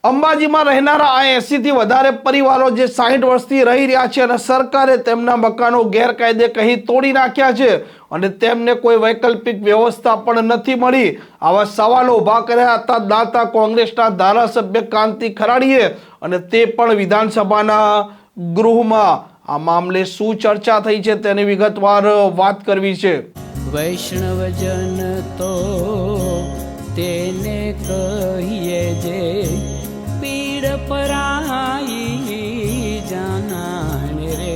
અંબાજીમાં રહેનારા આ 80 થી વધારે પરિવારો જે 60 વર્ષથી રહી રહ્યા છે અને સરકારે તેમના મકાનો ગેરકાયદે કહી તોડી નાખ્યા છે અને તેમને કોઈ વૈકલ્પિક વ્યવસ્થા પણ નથી મળી। આવા સવાલો ઊભા કર્યા હતા દાતા કોંગ્રેસના ધારાસભ્ય કાંતિ ખરાડીએ અને તે પણ વિધાનસભાના ગૃહમાં। આ મામલે શું ચર્ચા થઈ છે તેની વિગતવાર વાત કરવી છે। વૈષ્ણવજન તો તેને કહીએ જે પીડ પરાઈ જાનાને રે।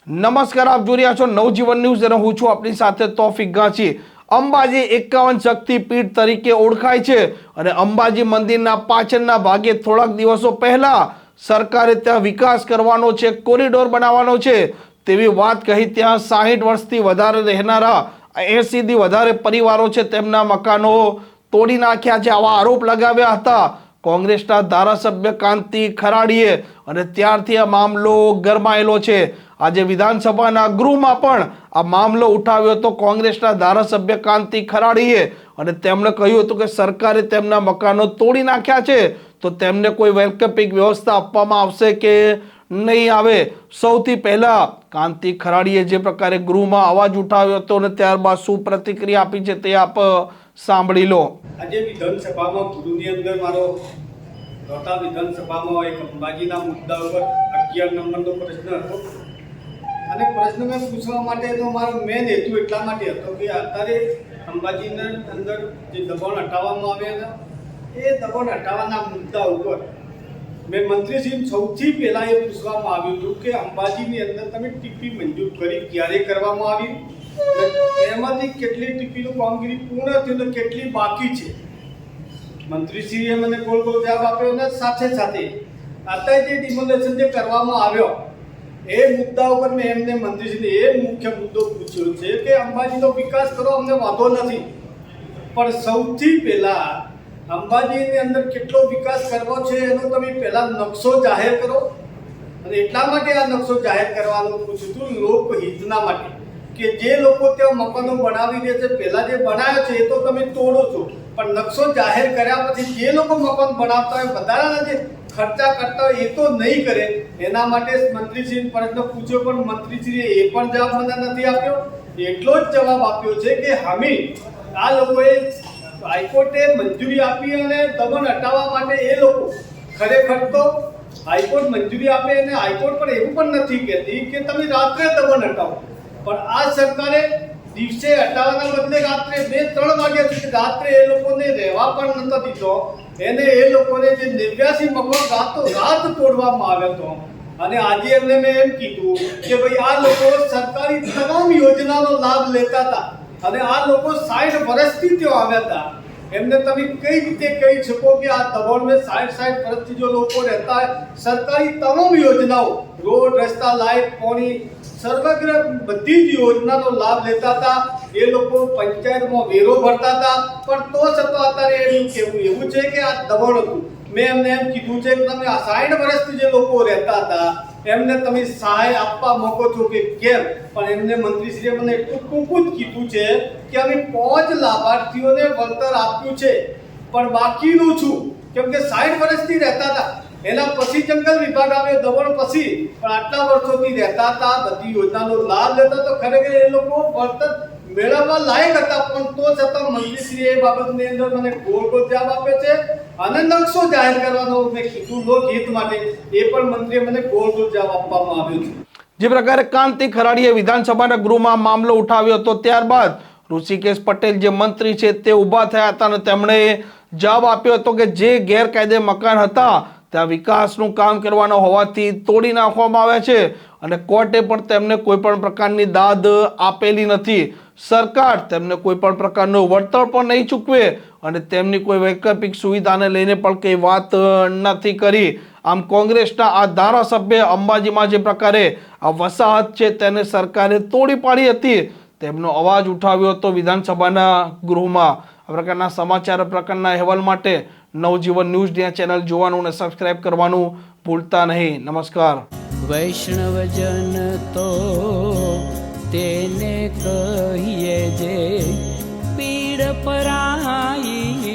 નમસ્કાર, આપ જોઈ રહ્યા છો નવજીવન ન્યૂઝ અને હું છું આપની સાથે તોફિક ગાંચી। અંબાજી 51 શક્તિપીઠ તરીકે ઓળખાય છે અને અંબાજી મંદિરના પાછળના ભાગે થોડાક દિવસો પહેલા સરકારે ત્યાં વિકાસ કરવાનો છે, કોરિડોર બનાવવાનો છે તેવી વાત કહી ત્યાં 60 વર્ષથી વધારે રહેનારા 80 થી વધારે પરિવારો છે તેમના મકાનો તોડી નાખ્યા છે, આવા આરોપ લગાવ્યા હતા કોંગ્રેસના ધારાસભ્ય કાંતિ ખરાડીએ અને ત્યારથી આ મામલો ગરમાયેલો છે। આજે વિધાનસભાના ગૃહમાં પણ આ મામલો ઉઠાવ્યો હતો કોંગ્રેસના ધારાસભ્ય કાંતિ ખરાડીએ અને તેમણે કહ્યું હતું કે સરકારે તેમના મકાનો તોડી નાખ્યા છે તો તેમને કોઈ વૈકલ્પિક વ્યવસ્થા આપવામાં આવશે કે નહીં આવે। સૌથી પહેલા કાંતિ ખરાડીએ જે પ્રકારે ગૃહમાં અવાજ ઉઠાવ્યો હતો અને ત્યારબાદ શું પ્રતિક્રિયા આપી છે તે આપ સાંભળી લો। આજે વિધાનસભામાં ગૃહની અંદર મારો રોતા વિધાનસભામાં એક અંબાજીના મુદ્દા ઉપર 11 નંબરનો પ્રશ્ન હતો અને પ્રશ્ન મેં પૂછવા માટેનો મારો મેન હેતુ એટલા માટે હતો કે અત્યારે અંબાજીના અંદર જે દબાણ હટાવવામાં આવ્યા હતા એ દબાણ હટાવવાના મુદ્દા ઉપર મેં મંત્રીશ્રી સૌથી પહેલાં એ પૂછવામાં આવ્યું હતું કે અંબાજીની અંદર તમે ટીપી મંજૂર કરી ક્યારે કરવામાં આવી, એમાંથી કેટલી ટીપીનું કામગીરી પૂર્ણ થયું અને કેટલી બાકી છે। મંત્રીશ્રીએ મને ગોળ ગોળ જવાબ આપ્યો અને સાથે સાથે અત્યારે જે ડિમોલેશન જે કરવામાં આવ્યો એ મુદ્દા ઉપર મેં એમને મંત્રીશ્રીને એ મુખ્ય મુદ્દો પૂછ્યો છે કે અંબાજીનો વિકાસ કરો, અમને વાંધો નથી, પણ સૌથી પહેલાં અંબાજીની અંદર કેટલો વિકાસ કરવો છે એનો તમે પહેલાં નકશો જાહેર કરો। અને એટલા માટે આ નકશો જાહેર કરવાનું પૂછ્યું હતું લોકહિતના માટે કે જે લોકો ત્યાં મકાનો બનાવી દે છે, પહેલાં જે બનાવ્યો છે એ તો તમે તોડો છો, પણ નકશો જાહેર કર્યા પછી જે લોકો મકાન બનાવતા હોય વધારાના જે ખર્ચા કરતા હોય એ તો નહીં કરે। એના માટે મંત્રીશ્રીને પ્રશ્ન પૂછ્યો પણ મંત્રીશ્રીએ એ પણ જવાબ મને નથી આપ્યો। એટલો જ જવાબ આપ્યો છે કે અમે આ લોકોએ હાઈકોર્ટે મંજૂરી આપી અને દમન હટાવવા માટે એ લોકો ખરેખર તો હાઈકોર્ટ મંજૂરી આપે અને હાઈકોર્ટ પણ એવું પણ નથી કહેતી કે તમે રાત્રે દમન હટાવો, પણ આ સરકારે દિવસે હટાવવાના બદલે રાત્રે 2-3 વાગ્યા સુધી રાત્રે એ લોકોને રહેવા પણ નતો દીધો। એને એ લોકોને જે 89 મકાન રાત તોડવામાં આવ્યો હતો અને આજે એમને મેં એમ કીધું કે ભાઈ આ લોકો સરકારી તમામ યોજનાનો લાભ લેતા હતા અને આ લોકો 60 વર્ષથી ત્યાં આવ્યા હતા। એમને તમે કઈ રીતે કહી શકો કે આ દબાણમાં 60 વર્ષથી જો લોકો રહેતા સરકારી તમામ યોજનાઓ રોડ, રસ્તા, લાઇટ, પાણી સર્વગ્ર બધી જ યોજનાનો લાભ લેતા હતા। એ લોકો પંચાયતમાં વેરો ભરતા હતા, પણ તો છતાં અત્યારે એનું કહેવું એવું છે કે આ દબાણ હતું। મેં એમને એમ કીધું છે કે તમે આ 60 વર્ષથી જે લોકો રહેતા હતા એમને તમે સહાય આપવા માંગો છો કે કેમ, પણ એમને મંત્રીશ્રીએ મને એટલું ટૂંકું જ કીધું છે કે અમે 5 લાભાર્થીઓને વળતર આપ્યું છે પણ બાકીનું છું, કેમ કે 60 વર્ષથી રહેતા હતા, એના પછી જંગલ વિભાગ આવ્યો દબાણ પછી, પણ આટલા વર્ષોથી રહેતા હતા, બધી યોજનાનો લાભ લેતા તો ખરેખર એ લોકો વળતર મેળવવા લાયક હતા, પણ તો છતાં મંત્રીશ્રીએ એ બાબતની અંદર મને ગોળ ગોળ જવાબ આપ્યો છે અને નકશો જાહેર કરવાનો મેં કીધું લોકહિત માટે, એ પણ મંત્રીએ મને ગોળ ગોળ જવાબ આપવામાં આવ્યો છે। જે પ્રકારે કાંતિ ખરાડીએ વિધાનસભાના ગૃહમાં મામલો ઉઠાવ્યો હતો ત્યારબાદ ઋષિકેશ પટેલ જે મંત્રી છે તે ઊભા થયા હતા અને તેમણે જવાબ આપ્યો હતો કે જે ગેરકાયદે મકાન હતા ત્યાં વિકાસનું કામ કરવાનો હોવાથી તોડી નાખવામાં આવ્યા છે અને કોર્ટે પણ તેમને કોઈ પણ પ્રકારની દાદ આપેલી નથી। સરકાર તેમને કોઈ પણ પ્રકારનું વળતર પણ નહીં ચૂકવે અને તેમની કોઈ વૈકલ્પિક સુવિધાને લઈને પણ કંઈ વાત નથી કરી। આમ કોંગ્રેસના આ ધારાસભ્ય અંબાજીમાં જે પ્રકારે આ વસાહત છે તેને સરકારે તોડી પાડી હતી તેમનો અવાજ ઉઠાવ્યો હતો વિધાનસભાના ગૃહમાં। આ પ્રકારના સમાચાર, પ્રકારના અહેવાલ માટે નવજીવન ન્યૂઝ ચેનલ જોવાનું અને સબસ્ક્રાઇબ કરવાનું ભૂલતા નહીં। નમસ્કાર। વૈષ્ણવજન તો તેને કહીએ જે પીડ પરાઈ